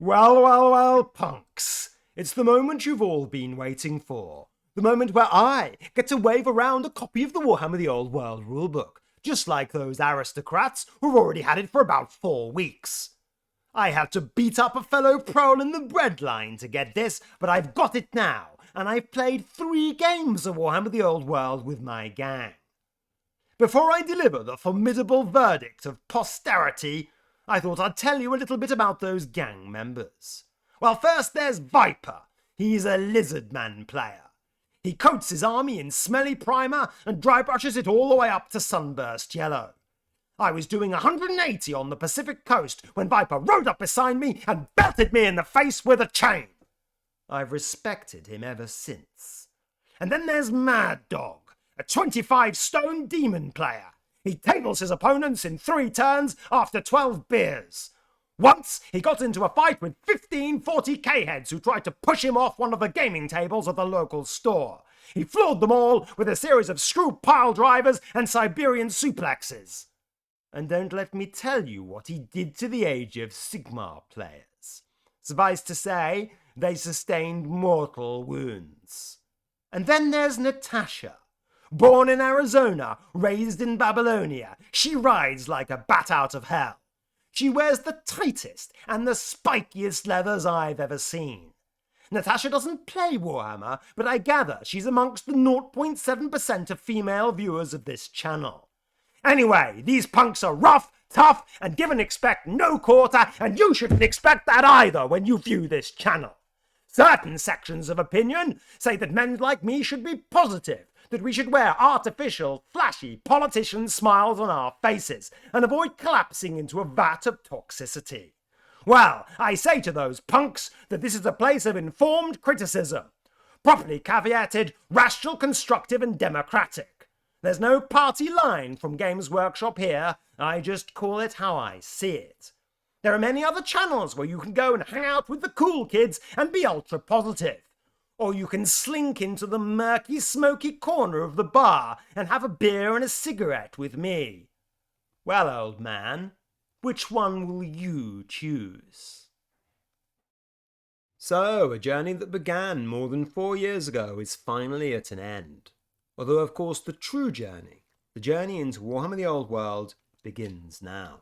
Well, well, well, punks. It's the moment you've all been waiting for. The moment where I get to wave around a copy of the Warhammer the Old World Rulebook, just like those aristocrats who've already had it for about 4 weeks. I had to beat up a fellow prole in the breadline to get this, but I've got it now, and I've played 3 games of Warhammer the Old World with my gang. Before I deliver the formidable verdict of posterity, I thought I'd tell you a little bit about those gang members. Well, first there's Viper. He's a lizardman player. He coats his army in smelly primer and dry brushes it all the way up to sunburst yellow. I was doing 180 on the Pacific coast when Viper rode up beside me and belted me in the face with a chain. I've respected him ever since. And then there's Mad Dog, a 25-stone demon player. He tables his opponents in 3 turns after 12 beers. Once, he got into a fight with 15 40k heads who tried to push him off one of the gaming tables at the local store. He floored them all with a series of screw pile drivers and Siberian suplexes. And don't let me tell you what he did to the Age of Sigmar players. Suffice to say, they sustained mortal wounds. And then there's Natasha. Born in Arizona, raised in Babylonia, she rides like a bat out of hell. She wears the tightest and the spikiest leathers I've ever seen. Natasha doesn't play Warhammer, but I gather she's amongst the 0.7% of female viewers of this channel. Anyway, these punks are rough, tough, and give and expect no quarter, and you shouldn't expect that either when you view this channel. Certain sections of opinion say that men like me should be positive, that we should wear artificial, flashy politician smiles on our faces and avoid collapsing into a vat of toxicity. Well, I say to those punks that this is a place of informed criticism, properly caveated, rational, constructive and democratic. There's no party line from Games Workshop here, I just call it how I see it. There are many other channels where you can go and hang out with the cool kids and be ultra positive. Or you can slink into the murky, smoky corner of the bar and have a beer and a cigarette with me. Well, old man, which one will you choose? So, a journey that began more than 4 years ago is finally at an end. Although, of course, the true journey, the journey into Warhammer the Old World, begins now.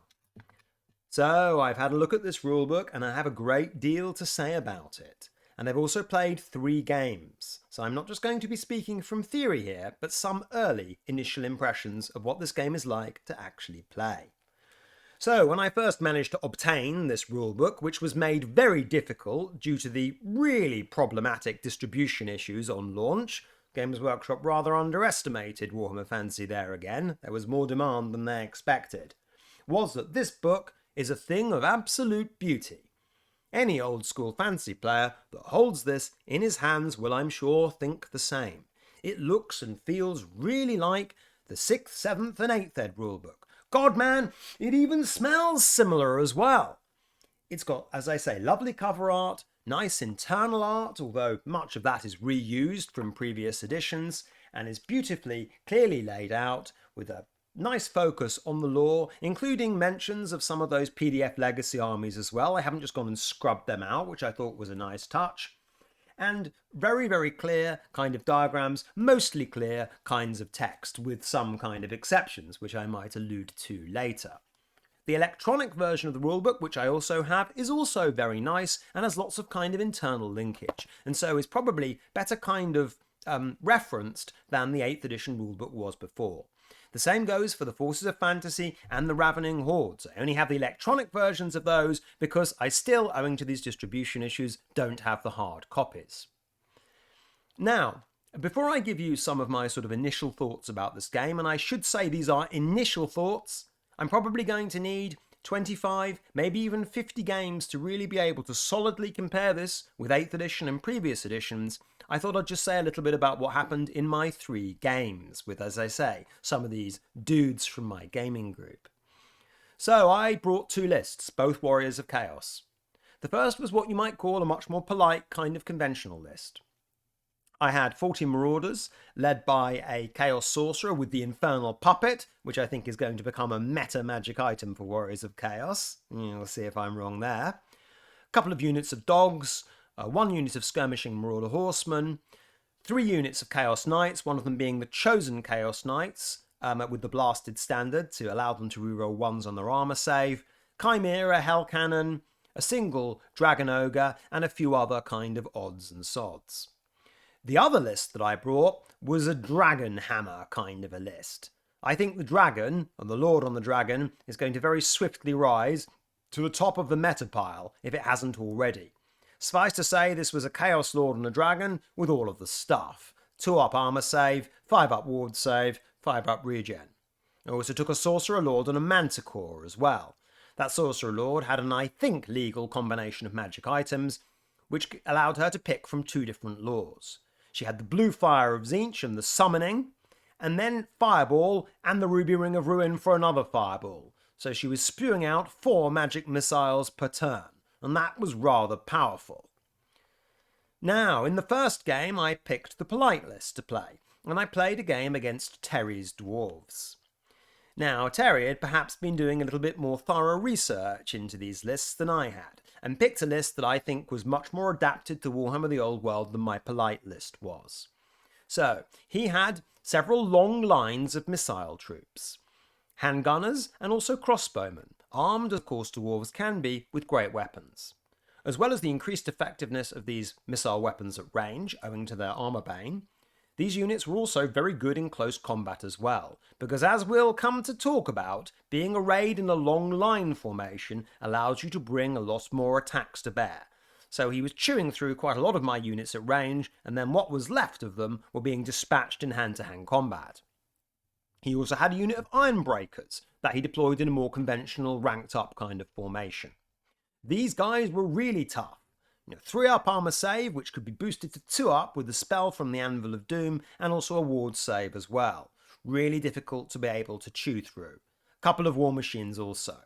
So, I've had a look at this rulebook and I have a great deal to say about it. And I've also played 3 games, so I'm not just going to be speaking from theory here, but some early initial impressions of what this game is like to actually play. So when I first managed to obtain this rulebook, which was made very difficult due to the really problematic distribution issues on launch, Games Workshop rather underestimated Warhammer Fantasy there again, there was more demand than they expected, was that this book is a thing of absolute beauty. Any old-school fantasy player that holds this in his hands will, I'm sure, think the same. It looks and feels really like the 6th, 7th and 8th ed rulebook. God, man, it even smells similar as well. It's got, as I say, lovely cover art, nice internal art, although much of that is reused from previous editions, and is beautifully, clearly laid out with a nice focus on the lore, including mentions of some of those PDF legacy armies as well. I haven't just gone and scrubbed them out, which I thought was a nice touch. And very, very clear kind of diagrams, mostly clear kinds of text, with some kind of exceptions, which I might allude to later. The electronic version of the rulebook, which I also have, is also very nice and has lots of kind of internal linkage, and so is probably better kind of referenced than the 8th edition rulebook was before. The same goes for the Forces of Fantasy and the Ravening Hordes. I only have the electronic versions of those because I still, owing to these distribution issues, don't have the hard copies. Now, before I give you some of my sort of initial thoughts about this game, and I should say these are initial thoughts, I'm probably going to need 25, maybe even 50 games to really be able to solidly compare this with 8th edition and previous editions. I thought I'd just say a little bit about what happened in my 3 games with, as I say, some of these dudes from my gaming group. So I brought 2 lists, both Warriors of Chaos. The first was what you might call a much more polite kind of conventional list. I had 40 Marauders, led by a Chaos Sorcerer with the Infernal Puppet, which I think is going to become a meta magic item for Warriors of Chaos. We'll see if I'm wrong there. couple of units of dogs, 1 unit of skirmishing Marauder horsemen, 3 units of Chaos Knights, one of them being the chosen Chaos Knights, with the blasted standard to allow them to reroll 1s on their armor save, Chimera, Hell Cannon, a single Dragon Ogre, and a few other kind of odds and sods. The other list that I brought was a Dragon Hammer kind of a list. I think the dragon, and the Lord on the Dragon, is going to very swiftly rise to the top of the meta pile, if it hasn't already. Suffice to say, this was a Chaos Lord on a Dragon with all of the stuff. 2-up armor save, 5-up ward save, 5-up regen. I also took a Sorcerer Lord and a Manticore as well. That Sorcerer Lord had an, I think, legal combination of magic items, which allowed her to pick from 2 different laws. She had the Blue Fire of Tzeentch and the Summoning, and then Fireball and the Ruby Ring of Ruin for another Fireball. So she was spewing out 4 magic missiles per turn, and that was rather powerful. Now, in the first game, I picked the Polite list to play, and I played a game against Terry's Dwarves. Now, Terry had perhaps been doing a little bit more thorough research into these lists than I had, and picked a list that I think was much more adapted to Warhammer the Old World than my Polite list was. So, he had several long lines of missile troops, handgunners and also crossbowmen, armed of course dwarves can be with great weapons. As well as the increased effectiveness of these missile weapons at range, owing to their armor bane, these units were also very good in close combat as well, because as we'll come to talk about, being arrayed in a long line formation allows you to bring a lot more attacks to bear. So he was chewing through quite a lot of my units at range, and then what was left of them were being dispatched in hand-to-hand combat. He also had a unit of Ironbreakers that he deployed in a more conventional ranked-up kind of formation. These guys were really tough. 3-up armor save, which could be boosted to 2-up with the spell from the Anvil of Doom, and also a ward save as well. Really difficult to be able to chew through. A couple of war machines also.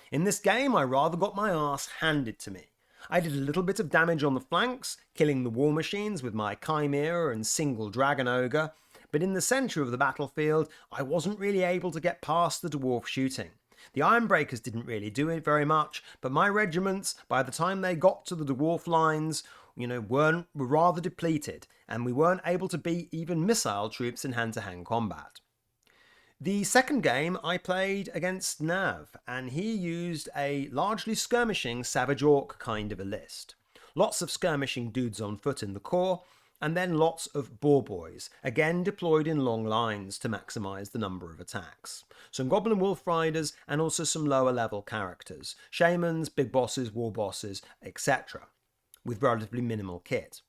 In this game, I rather got my arse handed to me. I did a little bit of damage on the flanks, killing the war machines with my Chimera and single Dragon Ogre, but in the centre of the battlefield, I wasn't really able to get past the dwarf shooting. The Ironbreakers didn't really do it very much, but my regiments, by the time they got to the dwarf lines, were rather depleted, and we weren't able to beat even missile troops in hand-to-hand combat. The second game I played against Nav, and he used a largely skirmishing Savage Orc kind of a list. Lots of skirmishing dudes on foot in the core, and then lots of boar boys, again deployed in long lines to maximise the number of attacks. Some Goblin Wolf Riders, and also some lower level characters, shamans, big bosses, war bosses, etc., with relatively minimal kit.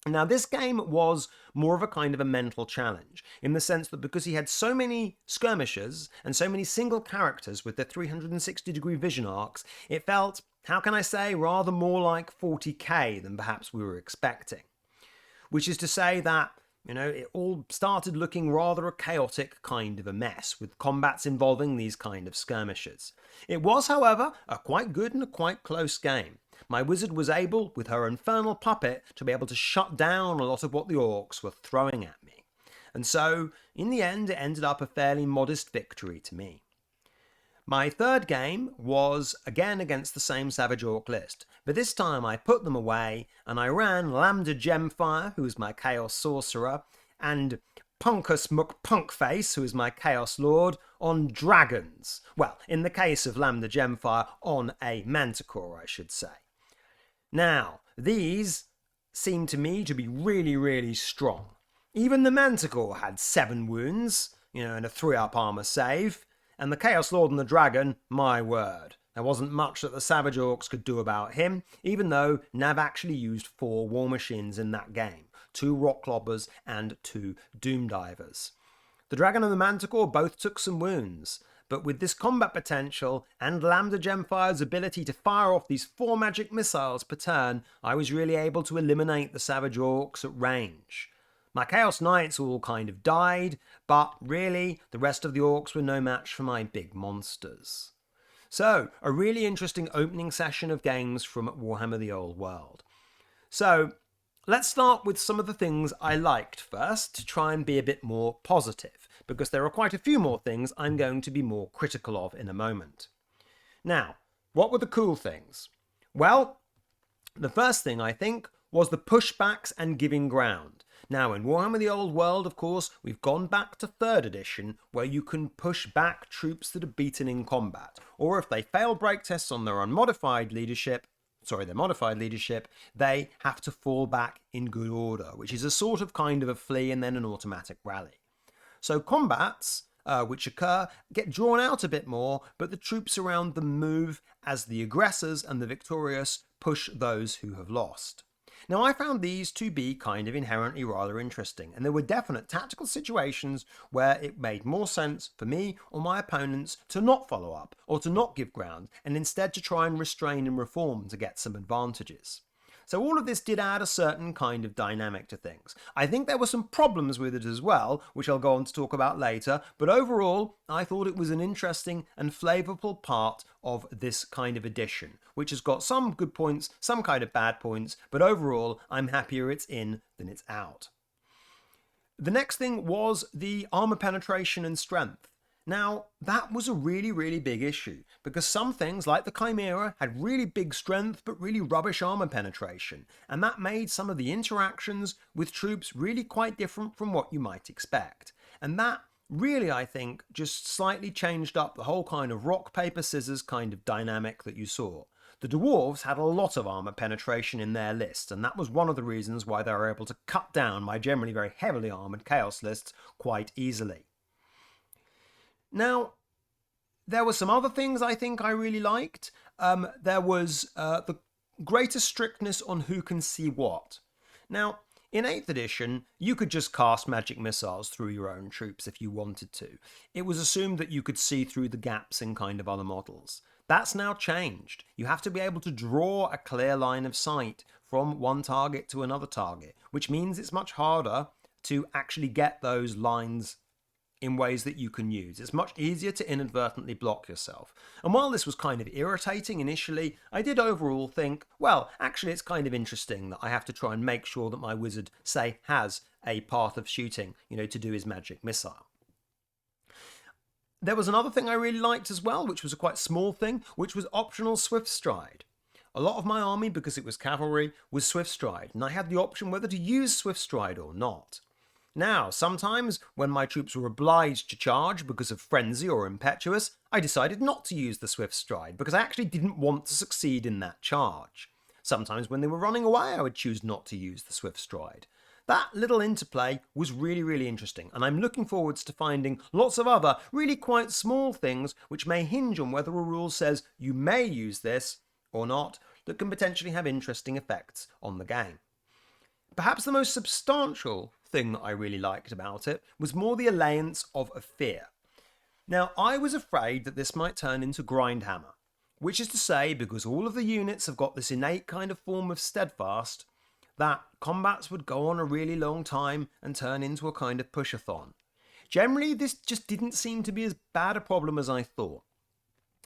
Now, this game was more of a kind of a mental challenge, in the sense that because he had so many skirmishers and so many single characters with their 360-degree vision arcs, it felt, how can I say, rather more like 40k than perhaps we were expecting. Which is to say that, it all started looking rather a chaotic kind of a mess, with combats involving these kind of skirmishers. It was, however, a quite good and a quite close game. My wizard was able, with her infernal puppet, to be able to shut down a lot of what the orcs were throwing at me. And so, in the end, it ended up a fairly modest victory to me. My third game was again against the same Savage Orc list, but this time I put them away and I ran Lambda Gemfire, who is my Chaos Sorcerer, and Punkus McPunkface, who is my Chaos Lord, on dragons. Well, in the case of Lambda Gemfire, on a Manticore, I should say. Now, these seemed to me to be really, really strong. Even the Manticore had 7 wounds, and a 3-up armor save. And the Chaos Lord and the Dragon, my word. There wasn't much that the Savage Orcs could do about him, even though Nav actually used 4 war machines in that game. 2 Rock Clobbers and 2 Doom Divers. The Dragon and the Manticore both took some wounds, but with this combat potential and Lambda Gemfire's ability to fire off these 4 magic missiles per turn, I was really able to eliminate the Savage Orcs at range. My Chaos Knights all kind of died, but really, the rest of the Orcs were no match for my big monsters. So, a really interesting opening session of games from Warhammer the Old World. So, let's start with some of the things I liked first, to try and be a bit more positive, because there are quite a few more things I'm going to be more critical of in a moment. Now, what were the cool things? Well, The first thing, I think, was the pushbacks and giving ground. Now, in Warhammer the Old World, of course, we've gone back to 3rd edition, where you can push back troops that are beaten in combat, or if they fail break tests on their modified leadership, they have to fall back in good order, which is a sort of kind of a flee and then an automatic rally. So combats, which occur, get drawn out a bit more, but the troops around them move as the aggressors and the victorious push those who have lost. Now, I found these to be kind of inherently rather interesting, and there were definite tactical situations where it made more sense for me or my opponents to not follow up or to not give ground, and instead to try and restrain and reform to get some advantages. So all of this did add a certain kind of dynamic to things. I think there were some problems with it as well, which I'll go on to talk about later, but overall, I thought it was an interesting and flavourful part of this kind of edition, which has got some good points, some kind of bad points, but overall, I'm happier it's in than it's out. The next thing was the armour penetration and strength. Now, that was a really, really big issue, because some things, like the Chimera, had really big strength but really rubbish armour penetration, and that made some of the interactions with troops really quite different from what you might expect. And that really, I think, just slightly changed up the whole kind of rock, paper, scissors kind of dynamic that you saw. The dwarves had a lot of armour penetration in their list, and that was one of the reasons why they were able to cut down my generally very heavily armoured Chaos lists quite easily. Now, there were some other things I think I really liked. There was the greater strictness on who can see what. Now, in 8th edition, you could just cast magic missiles through your own troops if you wanted to. It was assumed that you could see through the gaps in kind of other models. That's now changed. You have to be able to draw a clear line of sight from one target to another target, which means it's much harder to actually get those lines in ways that you can use. It's much easier to inadvertently block yourself. And while this was kind of irritating initially, I did overall think, well, actually it's kind of interesting that I have to try and make sure that my wizard, say, has a path of shooting, to do his magic missile. There was another thing I really liked as well, which was a quite small thing, which was optional swift stride. A lot of my army, because it was cavalry, was swift stride, and I had the option whether to use swift stride or not. Now, sometimes, when my troops were obliged to charge because of frenzy or impetuous, I decided not to use the swift stride because I actually didn't want to succeed in that charge. Sometimes when they were running away, I would choose not to use the swift stride. That little interplay was really, really interesting, and I'm looking forwards to finding lots of other really quite small things which may hinge on whether a rule says you may use this or not, that can potentially have interesting effects on the game. Perhaps the most substantial thing that I really liked about it was more the alliance of a fear. Now, I was afraid that this might turn into Grindhammer, which is to say, because all of the units have got this innate kind of form of steadfast, that combats would go on a really long time and turn into a kind of push-a-thon. Generally, this just didn't seem to be as bad a problem as I thought.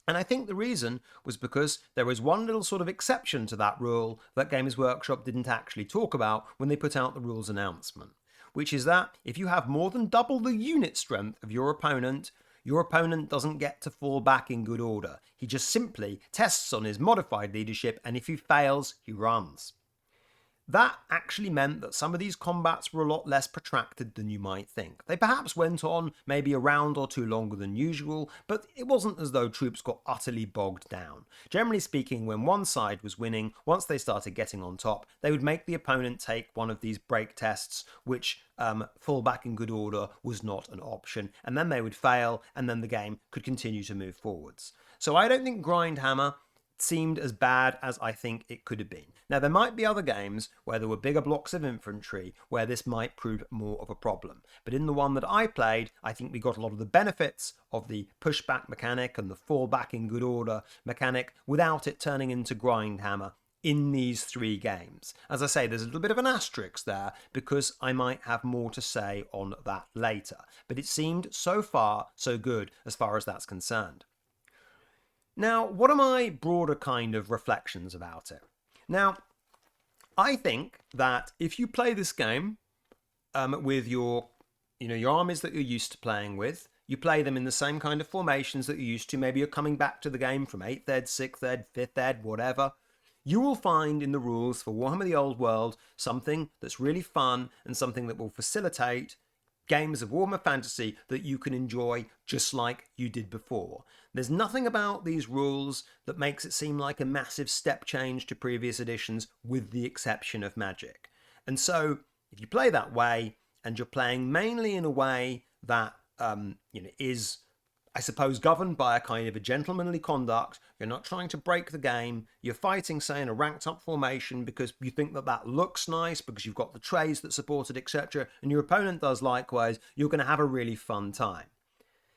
And I think the reason was because there was one little sort of exception to that rule that Games Workshop didn't actually talk about when they put out the rules announcement, which is that if you have more than double the unit strength of your opponent doesn't get to fall back in good order. He just simply tests on his modified leadership, and if he fails, he runs. That actually meant that some of these combats were a lot less protracted than you might think. They perhaps went on maybe a round or two longer than usual, but it wasn't as though troops got utterly bogged down. Generally speaking, when one side was winning, once they started getting on top, they would make the opponent take one of these break tests, which fall back in good order was not an option, and then they would fail, and then the game could continue to move forwards. So I don't think Grindhammer seemed as bad as I think it could have been. Now, there might be other games where there were bigger blocks of infantry where this might prove more of a problem. But in the one that I played, I think we got a lot of the benefits of the pushback mechanic and the fall back in good order mechanic without it turning into Grindhammer in these 3 games. As I say, there's a little bit of an asterisk there because I might have more to say on that later. But it seemed so far so good as far as that's concerned. Now, what are my broader kind of reflections about it? Now, I think that if you play this game with your armies that you're used to playing with, you play them in the same kind of formations that you're used to. Maybe you're coming back to the game from 8th Ed, 6th Ed, 5th Ed, whatever. you will find in the rules for Warhammer the Old World something that's really fun and something that will facilitate games of Warhammer Fantasy that you can enjoy just like you did before. There's nothing about these rules that makes it seem like a massive step change to previous editions, with the exception of Magic. And so, if you play that way, and you're playing mainly in a way that is, I suppose, governed by a kind of a gentlemanly conduct, you're not trying to break the game, you're fighting, say, in a ranked up formation because you think that that looks nice, because you've got the trays that support it, etc., and your opponent does likewise, you're going to have a really fun time.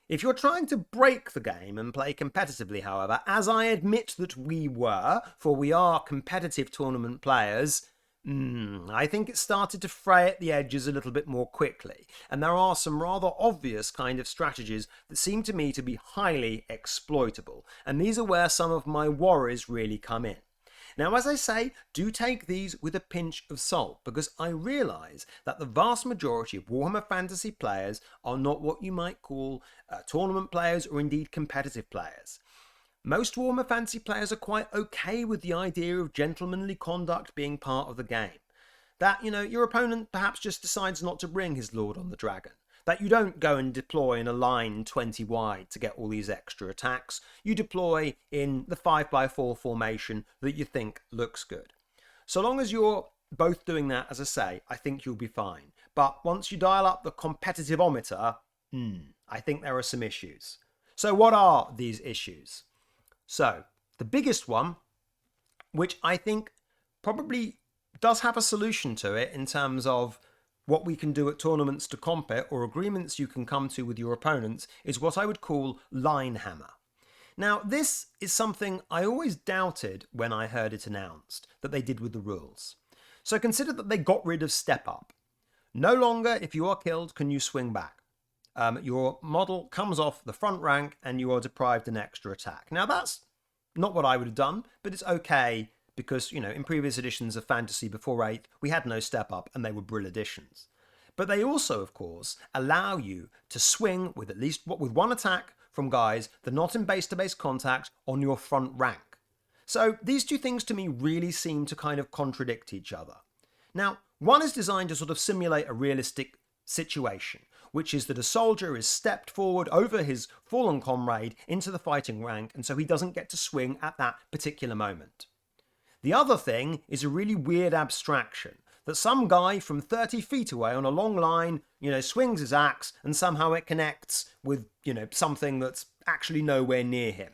If you're trying to break the game and play competitively, however, as I admit that we were, for we are competitive tournament players, I think it started to fray at the edges a little bit more quickly, and there are some rather obvious kind of strategies that seem to me to be highly exploitable, and these are where some of my worries really come in. Now, as I say, do take these with a pinch of salt, because I realise that the vast majority of Warhammer Fantasy players are not what you might call tournament players or indeed competitive players. Most Warhammer Fantasy players are quite okay with the idea of gentlemanly conduct being part of the game. That, your opponent perhaps just decides not to bring his Lord on the Dragon. That you don't go and deploy in a line 20 wide to get all these extra attacks. You deploy in the 5x4 formation that you think looks good. So long as you're both doing that, as I say, I think you'll be fine. But once you dial up the competitivometer, I think there are some issues. So what are these issues? So, the biggest one, which I think probably does have a solution to it in terms of what we can do at tournaments to comp it, or agreements you can come to with your opponents, is what I would call line hammer. Now, this is something I always doubted when I heard it announced, that they did with the rules. So consider that they got rid of step up. No longer, if you are killed, can you swing back. Your model comes off the front rank and you are deprived an extra attack. Now, that's not what I would have done, but it's okay because, in previous editions of Fantasy before 8th, we had no step up and they were Brill editions. But they also, of course, allow you to swing with at least with one attack from guys that are not in base-to-base contact on your front rank. So these two things to me really seem to kind of contradict each other. Now, one is designed to sort of simulate a realistic situation, which is that a soldier is stepped forward over his fallen comrade into the fighting rank, and so he doesn't get to swing at that particular moment. The other thing is a really weird abstraction, that some guy from 30 feet away on a long line, swings his axe, and somehow it connects with, something that's actually nowhere near him.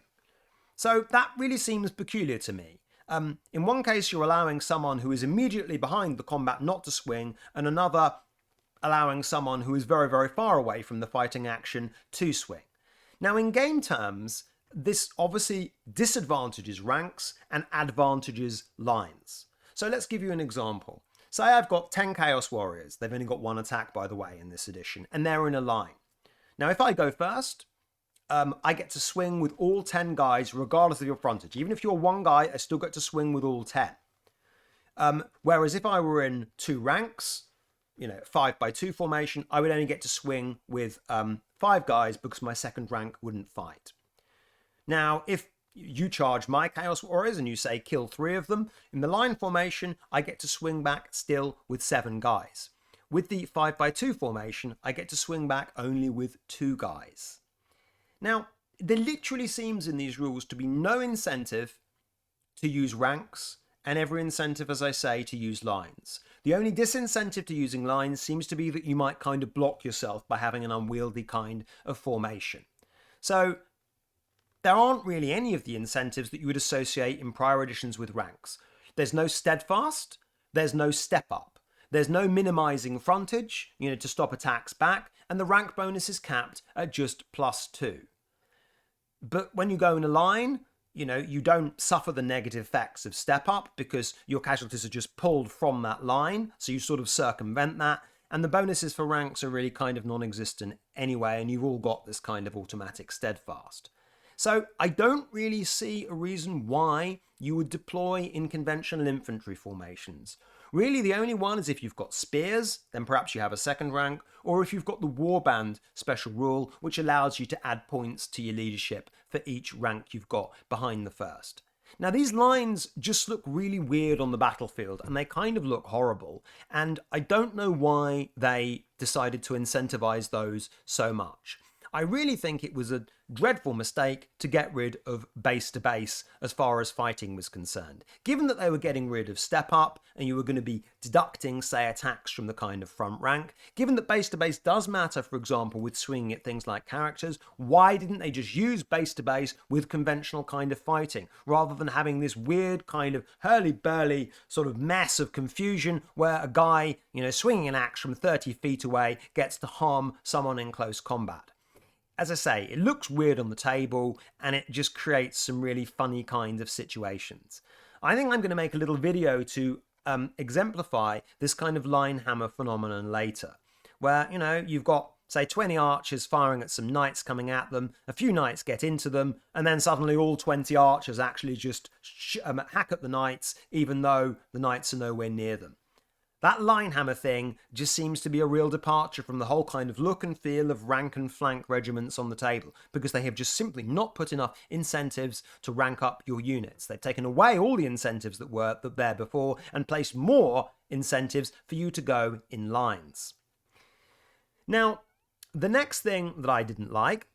So that really seems peculiar to me. In one case, you're allowing someone who is immediately behind the combat not to swing, and another allowing someone who is very, very far away from the fighting action to swing. Now, in game terms, this obviously disadvantages ranks and advantages lines. So let's give you an example. Say I've got 10 Chaos Warriors. They've only got one attack, by the way, in this edition, and they're in a line. Now, if I go first, I get to swing with all 10 guys, regardless of your frontage. Even if you're one guy, I still get to swing with all 10. Whereas if I were in two ranks, 5x2 formation, I would only get to swing with 5 guys because my second rank wouldn't fight. Now, if you charge my Chaos Warriors and you say kill 3 of them, in the line formation, I get to swing back still with 7 guys. With the 5x2 formation, I get to swing back only with 2 guys. Now, there literally seems in these rules to be no incentive to use ranks, and every incentive, as I say, to use lines. The only disincentive to using lines seems to be that you might kind of block yourself by having an unwieldy kind of formation. So there aren't really any of the incentives that you would associate in prior editions with ranks. There's no steadfast, there's no step up, there's no minimizing frontage, to stop attacks back, and the rank bonus is capped at just +2. But when you go in a line, you don't suffer the negative effects of step up because your casualties are just pulled from that line, so you sort of circumvent that, and the bonuses for ranks are really kind of non-existent anyway, and you've all got this kind of automatic steadfast. So I don't really see a reason why you would deploy in conventional infantry formations. Really, the only one is if you've got spears, then perhaps you have a second rank, or if you've got the warband special rule, which allows you to add points to your leadership for each rank you've got behind the first. Now, these lines just look really weird on the battlefield, and they kind of look horrible, and I don't know why they decided to incentivize those so much. I really think it was a dreadful mistake to get rid of base to base as far as fighting was concerned. Given that they were getting rid of step up and you were going to be deducting, say, attacks from the kind of front rank, given that base to base does matter, for example, with swinging at things like characters, why didn't they just use base to base with conventional kind of fighting rather than having this weird kind of hurly-burly sort of mess of confusion where a guy, swinging an axe from 30 feet away gets to harm someone in close combat? As I say, it looks weird on the table and it just creates some really funny kinds of situations. I think I'm going to make a little video to exemplify this kind of line hammer phenomenon later, where, you've got, say, 20 archers firing at some knights coming at them, a few knights get into them, and then suddenly all 20 archers actually just hack at the knights, even though the knights are nowhere near them. That line hammer thing just seems to be a real departure from the whole kind of look and feel of rank and flank regiments on the table, because they have just simply not put enough incentives to rank up your units. They've taken away all the incentives that were there before and placed more incentives for you to go in lines. Now, the next thing that I didn't like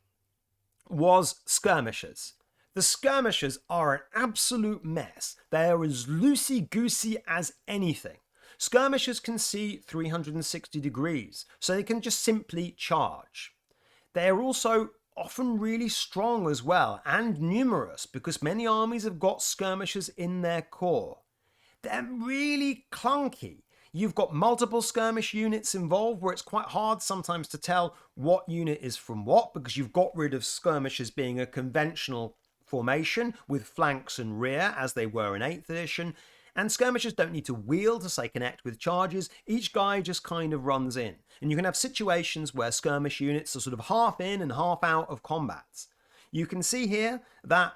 was skirmishers. The skirmishers are an absolute mess. They are as loosey-goosey as anything. Skirmishers can see 360 degrees, so they can just simply charge. They are also often really strong as well, and numerous, because many armies have got skirmishers in their core. They're really clunky. You've got multiple skirmish units involved where it's quite hard sometimes to tell what unit is from what, because you've got rid of skirmishers being a conventional formation with flanks and rear as they were in 8th edition. And skirmishers don't need to wheel to, say, connect with charges. Each guy just kind of runs in. And you can have situations where skirmish units are sort of half in and half out of combats. You can see here that,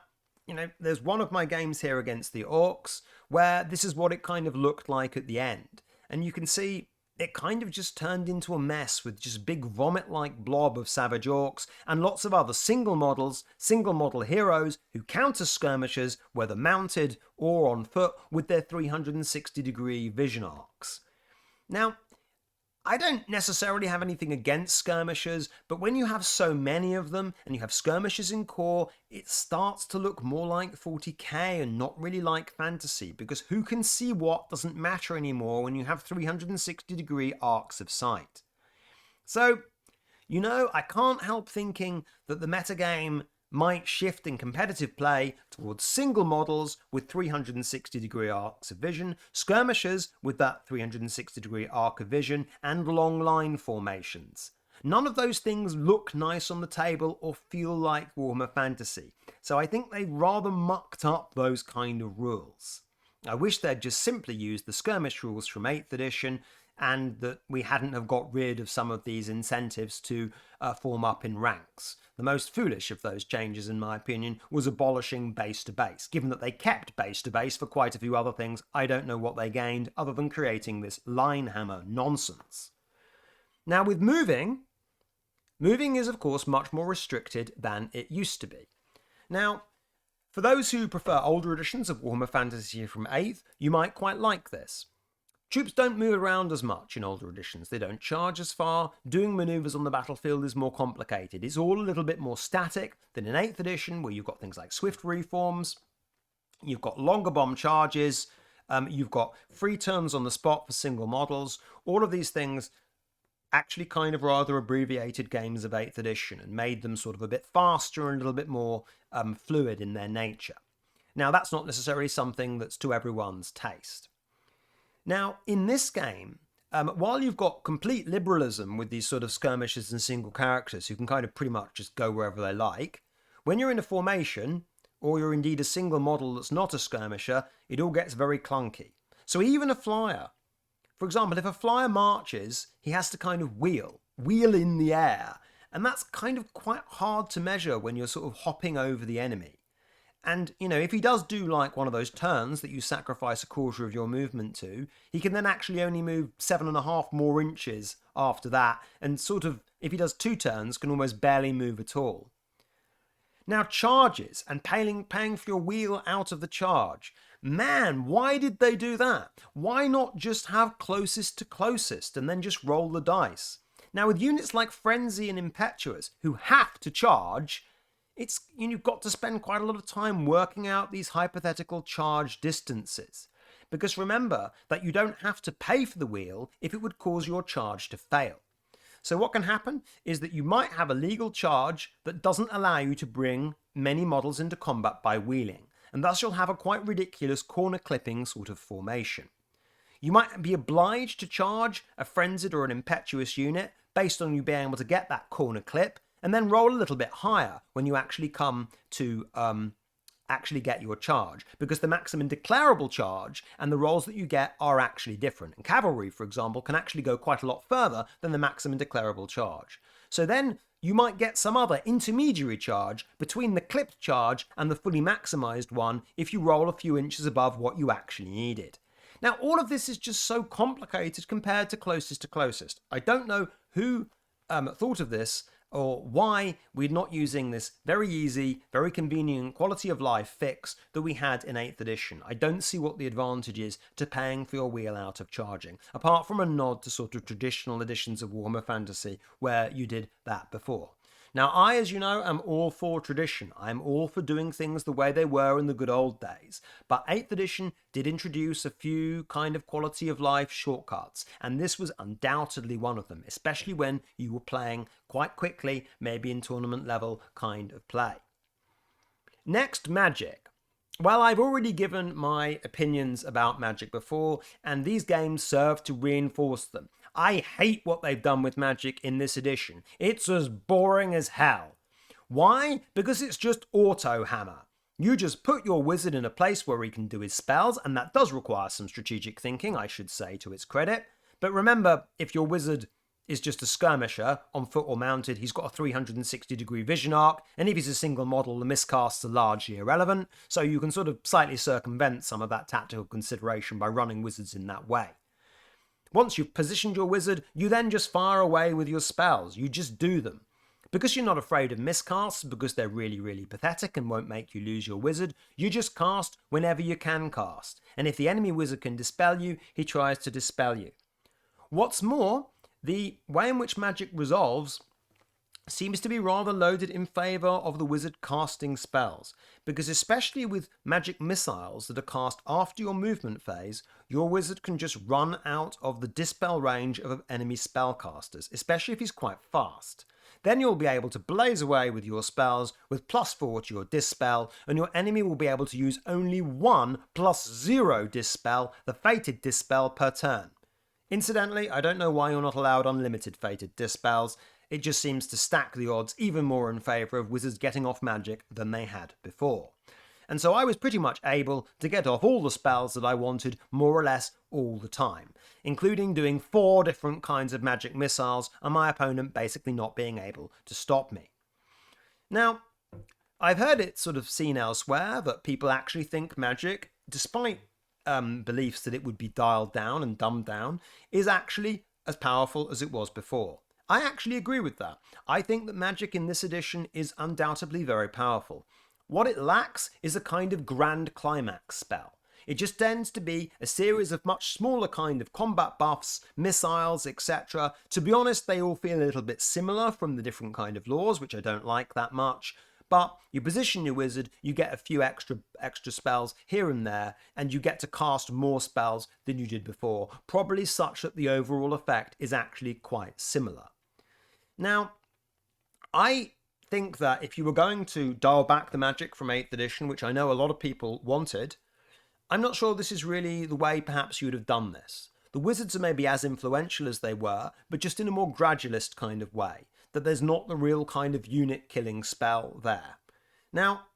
there's one of my games here against the Orcs where this is what it kind of looked like at the end. And you can see it kind of just turned into a mess with just big vomit-like blob of savage orcs and lots of other single model heroes who counter skirmishers, whether mounted or on foot, with their 360-degree vision arcs. Now, I don't necessarily have anything against skirmishers, but when you have so many of them and you have skirmishers in core, it starts to look more like 40k and not really like fantasy, because who can see what doesn't matter anymore when you have 360-degree arcs of sight. So, I can't help thinking that the metagame might shift in competitive play towards single models with 360-degree arcs of vision, skirmishers with that 360-degree arc of vision, and long line formations. None of those things look nice on the table or feel like Warhammer Fantasy, so I think they rather mucked up those kind of rules. I wish they'd just simply used the skirmish rules from 8th edition, and that we hadn't have got rid of some of these incentives to form up in ranks. The most foolish of those changes, in my opinion, was abolishing base to base. Given that they kept base to base for quite a few other things, I don't know what they gained other than creating this line hammer nonsense. Now with moving is of course much more restricted than it used to be. Now, for those who prefer older editions of Warhammer Fantasy from 8th, you might quite like this. Troops don't move around as much in older editions, they don't charge as far, doing manoeuvres on the battlefield is more complicated. It's all a little bit more static than in 8th edition, where you've got things like swift reforms, you've got longer bomb charges, you've got free turns on the spot for single models. All of these things actually kind of rather abbreviated games of 8th edition and made them sort of a bit faster and a little bit more fluid in their nature. Now, that's not necessarily something that's to everyone's taste. Now, in this game, while you've got complete liberalism with these sort of skirmishers and single characters who can kind of pretty much just go wherever they like, when you're in a formation, or you're indeed a single model that's not a skirmisher, it all gets very clunky. So even a flyer, for example, if a flyer marches, he has to kind of wheel in the air, and that's kind of quite hard to measure when you're sort of hopping over the enemy. And, if he does do like one of those turns that you sacrifice a quarter of your movement to, he can then actually only move 7.5 more inches after that, and sort of, if he does 2 turns, can almost barely move at all. Now, charges and paying for your wheel out of the charge. Man, why did they do that? Why not just have closest to closest and then just roll the dice? Now, with units like Frenzy and Impetuous, who have to charge, you've got to spend quite a lot of time working out these hypothetical charge distances. Because remember that you don't have to pay for the wheel if it would cause your charge to fail. So what can happen is that you might have a legal charge that doesn't allow you to bring many models into combat by wheeling, and thus you'll have a quite ridiculous corner clipping sort of formation. You might be obliged to charge a frenzied or an impetuous unit based on you being able to get that corner clip, and then roll a little bit higher when you actually come to actually get your charge, because the maximum declarable charge and the rolls that you get are actually different. And cavalry, for example, can actually go quite a lot further than the maximum declarable charge. So then you might get some other intermediary charge between the clipped charge and the fully maximized one if you roll a few inches above what you actually needed. Now, all of this is just so complicated compared to closest to closest. I don't know who thought of this, or why we're not using this very easy, very convenient quality of life fix that we had in 8th edition. I don't see what the advantage is to paying for your wheel out of charging, apart from a nod to sort of traditional editions of Warhammer Fantasy where you did that before. Now, I, as you know, am all for tradition. I'm all for doing things the way they were in the good old days. But 8th edition did introduce a few kind of quality of life shortcuts, and this was undoubtedly one of them, especially when you were playing quite quickly, maybe in tournament level kind of play. Next, Magic. Well, I've already given my opinions about Magic before, and these games serve to reinforce them. I hate what they've done with Magic in this edition. It's as boring as hell. Why? Because it's just auto hammer. You just put your wizard in a place where he can do his spells, and that does require some strategic thinking, I should say, to its credit. But remember, if your wizard is just a skirmisher, on foot or mounted, he's got a 360-degree vision arc, and if he's a single model, the miscasts are largely irrelevant, so you can sort of slightly circumvent some of that tactical consideration by running wizards in that way. Once you've positioned your wizard, you then just fire away with your spells. You just do them. Because you're not afraid of miscasts, because they're really, really pathetic and won't make you lose your wizard, you just cast whenever you can cast. And if the enemy wizard can dispel you, he tries to dispel you. What's more, the way in which Magic resolves seems to be rather loaded in favour of the wizard casting spells, because especially with magic missiles that are cast after your movement phase, your wizard can just run out of the dispel range of enemy spellcasters, especially if he's quite fast. Then you'll be able to blaze away with your spells with +4 to your dispel, and your enemy will be able to use only one +0 dispel, the fated dispel, per turn. Incidentally, I don't know why you're not allowed unlimited fated dispels. It just seems to stack the odds even more in favour of wizards getting off magic than they had before. And so I was pretty much able to get off all the spells that I wanted more or less all the time, including doing 4 different kinds of magic missiles and my opponent basically not being able to stop me. Now, I've heard it sort of seen elsewhere that people actually think magic, despite beliefs that it would be dialed down and dumbed down, is actually as powerful as it was before. I actually agree with that. I think that magic in this edition is undoubtedly very powerful. What it lacks is a kind of grand climax spell. It just tends to be a series of much smaller kind of combat buffs, missiles, etc. To be honest, they all feel a little bit similar from the different kind of laws, which I don't like that much. But you position your wizard, you get a few extra spells here and there, and you get to cast more spells than you did before, probably such that the overall effect is actually quite similar. Now, I think that if you were going to dial back the magic from 8th edition, which I know a lot of people wanted, I'm not sure this is really the way perhaps you would have done this. The wizards are maybe as influential as they were, but just in a more gradualist kind of way, that there's not the real kind of unit-killing spell there. Now,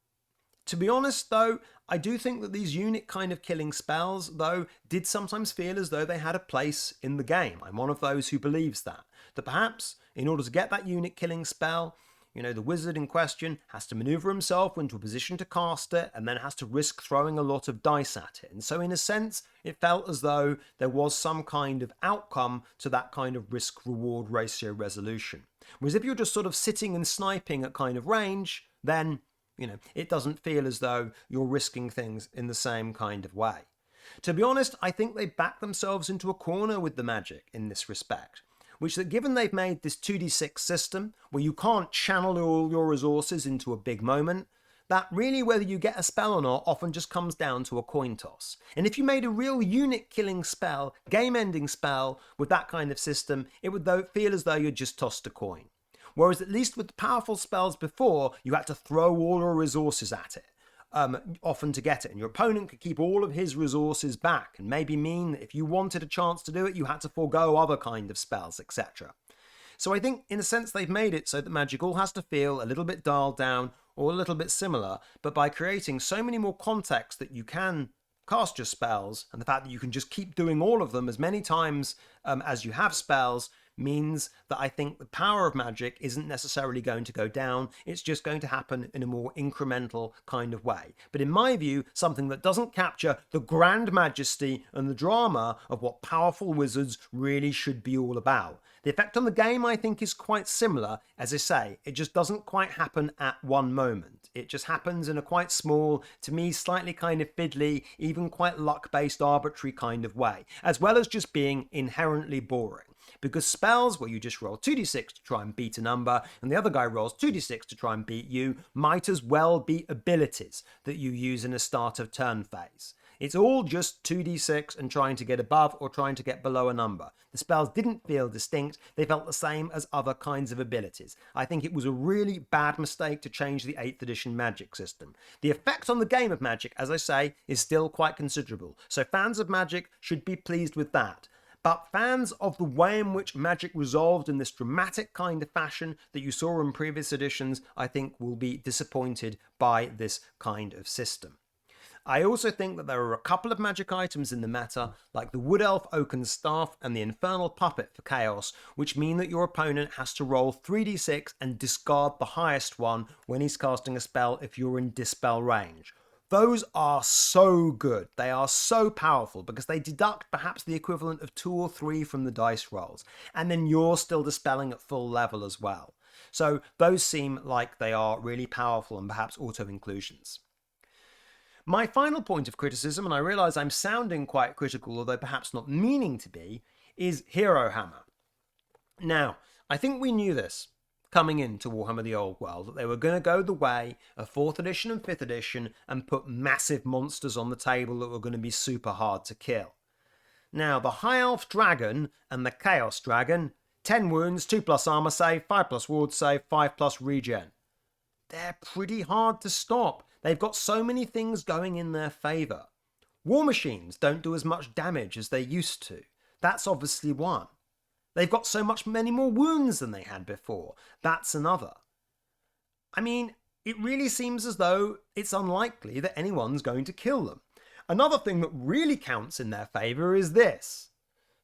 to be honest though, I do think that these unit kind of killing spells, though, did sometimes feel as though they had a place in the game. I'm one of those who believes that perhaps in order to get that unit killing spell, the wizard in question has to maneuver himself into a position to cast it and then has to risk throwing a lot of dice at it. And so in a sense, it felt as though there was some kind of outcome to that kind of risk-reward ratio resolution. Whereas if you're just sort of sitting and sniping at kind of range, then It doesn't feel as though you're risking things in the same kind of way. To be honest, I think they back themselves into a corner with the Magic in this respect, which that given they've made this 2d6 system where you can't channel all your resources into a big moment, that really whether you get a spell or not often just comes down to a coin toss. And if you made a real unit-killing spell, game-ending spell with that kind of system, it would feel as though you just tossed a coin. Whereas at least with the powerful spells before, you had to throw all your resources at it, often to get it. And your opponent could keep all of his resources back and maybe mean that if you wanted a chance to do it, you had to forego other kind of spells, etc. So I think in a sense they've made it so that Magic all has to feel a little bit dialed down or a little bit similar, but by creating so many more contexts that you can cast your spells, and the fact that you can just keep doing all of them as many times as you have spells, means that I think the power of Magic isn't necessarily going to go down, it's just going to happen in a more incremental kind of way. But in my view, something that doesn't capture the grand majesty and the drama of what powerful wizards really should be all about. The effect on the game, I think, is quite similar. As I say, it just doesn't quite happen at one moment. It just happens in a quite small, to me, slightly kind of fiddly, even quite luck-based arbitrary kind of way, as well as just being inherently boring. Because spells where you just roll 2d6 to try and beat a number, and the other guy rolls 2d6 to try and beat you, might as well be abilities that you use in a start of turn phase. It's all just 2d6 and trying to get above or trying to get below a number. The spells didn't feel distinct, they felt the same as other kinds of abilities. I think it was a really bad mistake to change the 8th edition Magic system. The effect on the game of Magic, as I say, is still quite considerable, so fans of Magic should be pleased with that. But fans of the way in which Magic resolved in this dramatic kind of fashion that you saw in previous editions, I think will be disappointed by this kind of system. I also think that there are a couple of Magic items in the meta, like the Wood Elf Oaken Staff and the Infernal Puppet for Chaos, which mean that your opponent has to roll 3d6 and discard the highest one when he's casting a spell if you're in dispel range. Those are so good, they are so powerful because they deduct perhaps the equivalent of 2 or 3 from the dice rolls, and then you're still dispelling at full level as well. So those seem like they are really powerful and perhaps auto-inclusions. My final point of criticism, and I realise I'm sounding quite critical, although perhaps not meaning to be, is Hero Hammer. Now, I think we knew this coming into Warhammer the Old World, that they were going to go the way of 4th edition and 5th edition and put massive monsters on the table that were going to be super hard to kill. Now, the High Elf Dragon and the Chaos Dragon, 10 wounds, 2+ armor save, 5+ ward save, 5+ regen. They're pretty hard to stop. They've got so many things going in their favour. War Machines don't do as much damage as they used to. That's obviously one. They've got so many more wounds than they had before. That's another. I mean, it really seems as though it's unlikely that anyone's going to kill them. Another thing that really counts in their favour is this.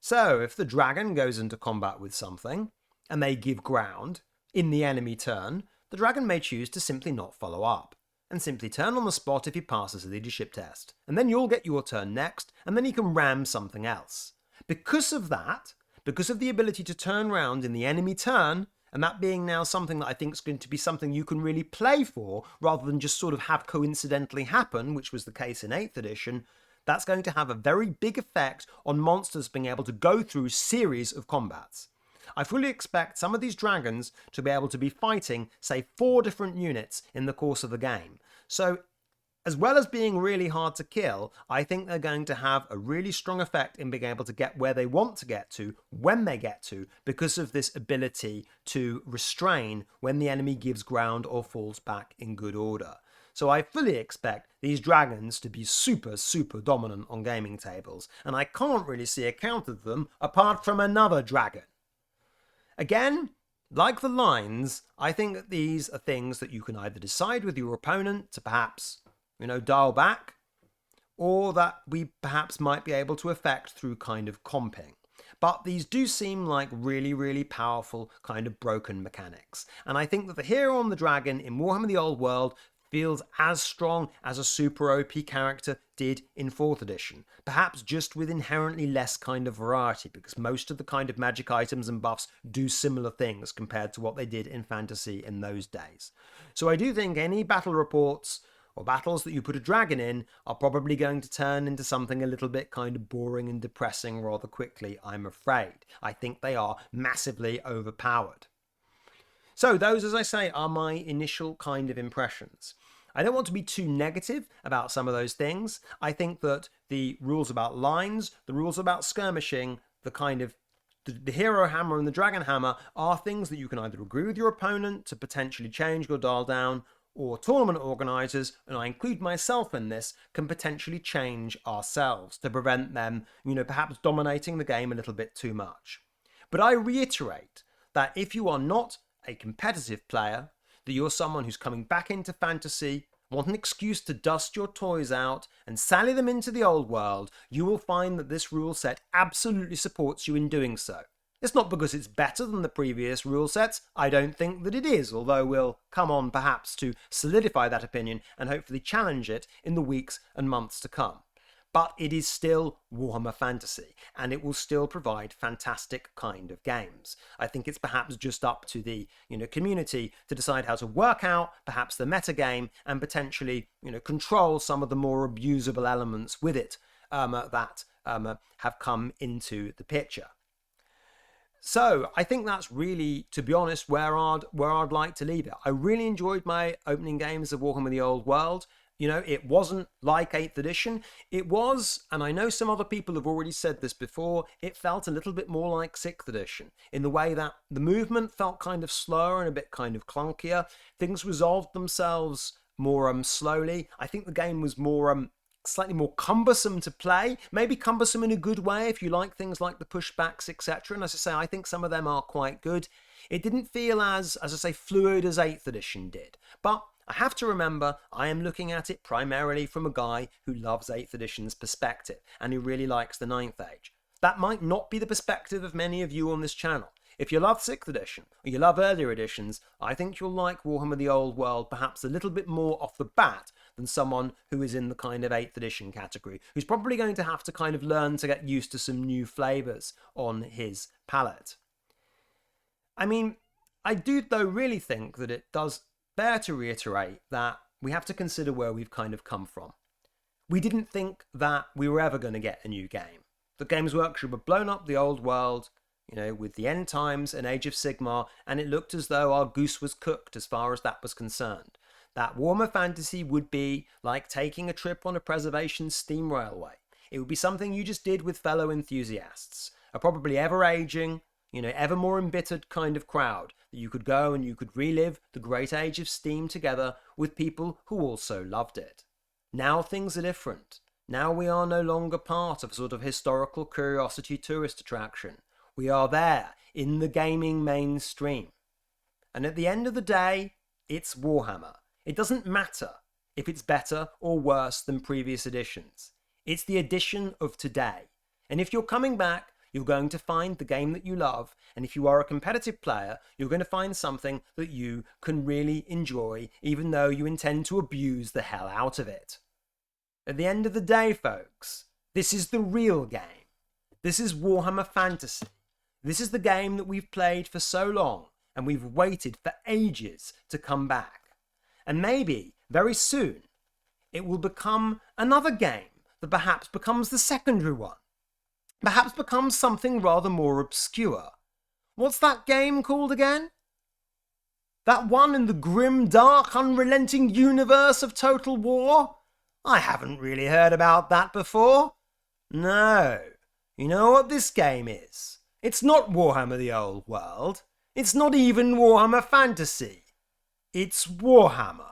So, if the dragon goes into combat with something, and they give ground in the enemy turn, the dragon may choose to simply not follow up, and simply turn on the spot if he passes the leadership test. And then you'll get your turn next, and then he can ram something else. Because of that, because of the ability to turn round in the enemy turn, and that being now something that I think is going to be something you can really play for, rather than just sort of have coincidentally happen, which was the case in 8th edition, that's going to have a very big effect on monsters being able to go through series of combats. I fully expect some of these dragons to be able to be fighting, say, 4 different units in the course of the game. So, as well as being really hard to kill, I think they're going to have a really strong effect in being able to get where they want to get to, when they get to, because of this ability to restrain when the enemy gives ground or falls back in good order. So I fully expect these dragons to be super, super dominant on gaming tables, and I can't really see a counter to them apart from another dragon. Again, like the lines, I think that these are things that you can either decide with your opponent to perhaps dial back, or that we perhaps might be able to affect through kind of comping. But these do seem like really, really powerful kind of broken mechanics. And I think that the hero on the dragon in Warhammer the Old World feels as strong as a super OP character did in 4th edition, perhaps just with inherently less kind of variety, because most of the kind of magic items and buffs do similar things compared to what they did in fantasy in those days. So I do think any battle reports or battles that you put a dragon in are probably going to turn into something a little bit kind of boring and depressing rather quickly, I'm afraid. I think they are massively overpowered. So those, as I say, are my initial kind of impressions. I don't want to be too negative about some of those things. I think that the rules about lines, the rules about skirmishing, the hero hammer and the dragon hammer are things that you can either agree with your opponent to potentially change or dial down, or tournament organisers, and I include myself in this, can potentially change ourselves to prevent them, perhaps dominating the game a little bit too much. But I reiterate that if you are not a competitive player, that you're someone who's coming back into fantasy, want an excuse to dust your toys out and sally them into the old world, you will find that this rule set absolutely supports you in doing so. It's not because it's better than the previous rule sets. I don't think that it is, although we'll come on perhaps to solidify that opinion and hopefully challenge it in the weeks and months to come. But it is still Warhammer Fantasy, and it will still provide fantastic kind of games. I think it's perhaps just up to the community to decide how to work out perhaps the meta game and potentially control some of the more abusable elements with it that have come into the picture. So I think that's really, to be honest, where I'd like to leave it. I really enjoyed my opening games of Warhammer the Old World. It wasn't like 8th edition. It was, and I know some other people have already said this before, it felt a little bit more like 6th edition, in the way that the movement felt kind of slower and a bit kind of clunkier. Things resolved themselves more slowly. I think the game was more slightly more cumbersome to play, maybe cumbersome in a good way if you like things like the pushbacks, etc. And as I say, I think some of them are quite good. It didn't feel as I say, fluid as 8th edition did. But I have to remember, I am looking at it primarily from a guy who loves 8th edition's perspective and who really likes the 9th Age. That might not be the perspective of many of you on this channel. If you love 6th edition, or you love earlier editions, I think you'll like Warhammer the Old World perhaps a little bit more off the bat than someone who is in the kind of 8th edition category, who's probably going to have to kind of learn to get used to some new flavours on his palate. I mean, I do though really think that it does bear to reiterate that we have to consider where we've kind of come from. We didn't think that we were ever going to get a new game. The Games Workshop had blown up the Old World, with the End Times and Age of Sigmar, and it looked as though our goose was cooked as far as that was concerned. That Warhammer Fantasy would be like taking a trip on a preservation steam railway. It would be something you just did with fellow enthusiasts, a probably ever-aging, ever more embittered kind of crowd, that you could go and you could relive the great age of Steam together with people who also loved it. Now things are different. Now we are no longer part of a sort of historical curiosity tourist attraction. We are there, in the gaming mainstream. And at the end of the day, it's Warhammer. It doesn't matter if it's better or worse than previous editions. It's the edition of today. And if you're coming back, you're going to find the game that you love. And if you are a competitive player, you're going to find something that you can really enjoy, even though you intend to abuse the hell out of it. At the end of the day, folks, this is the real game. This is Warhammer Fantasy. This is the game that we've played for so long, and we've waited for ages to come back. And maybe, very soon, it will become another game that perhaps becomes the secondary one. Perhaps becomes something rather more obscure. What's that game called again? That one in the grim, dark, unrelenting universe of Total War? I haven't really heard about that before. No. You know what this game is? It's not Warhammer the Old World. It's not even Warhammer Fantasy. It's Warhammer.